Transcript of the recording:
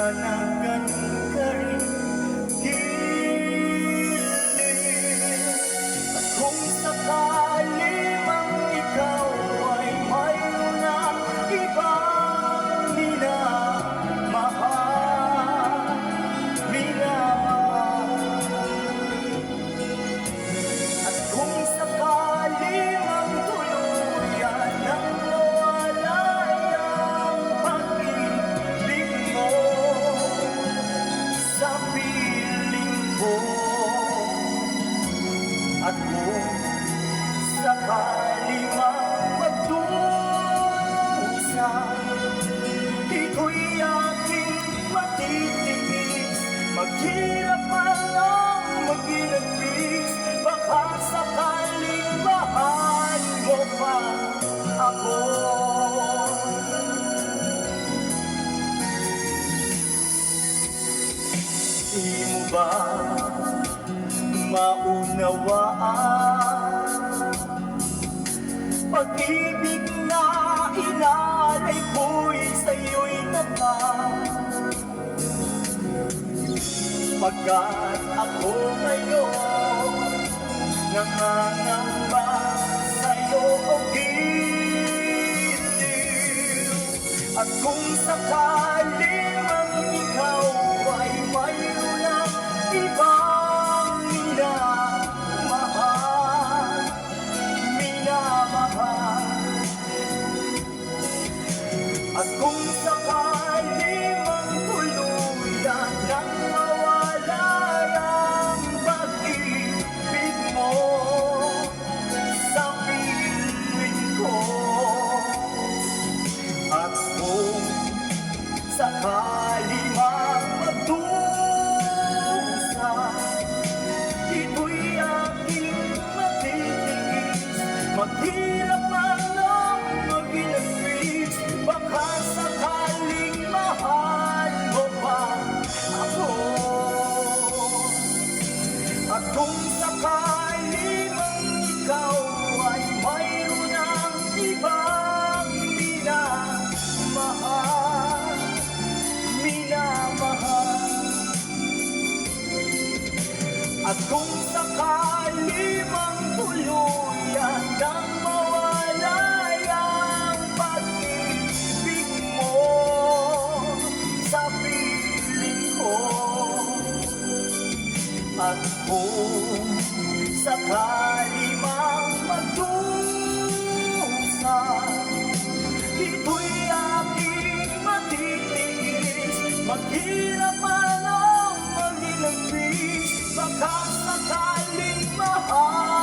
sana ganun ka rin gilid. At kung sakali mang ikaw ay mayroon na ibang minamahal, at kung sakali mang tuluyan nang mawala ang pag-ibig mo sa piling ko, at kung sakali mang magdusa, ito'y aking matitiis. Maghirap man ang maginagpis, baka sakaling mahal mo pa ako. Di mo ba maunawaan? Pag-ibig na inalay ko'y sa'yo'y tapat, pagkat ako ngayon nangangamba sa'yo o giliw. At kung sakali mang ikaw ay mayroon ng ibang minamahal, at kung sakali mang tuluyan nang mawala ang pag-ibig mo sa piling ko, at kung sakali mang magdusa, ito'y aking matitiis. Maghirap man ang maginagpis, baka sakaling mahal mo pa ako. At kung sakali mang ikaw ay mayroon ng ibang minamahal, at kung sakali mang tuluyan nang mawala ang pag-ibig mo sa piling ko, at kung sakali mang magdusa, ito'y aking matitiis. Maghirap man ang maginagpis, baka sakaling mahal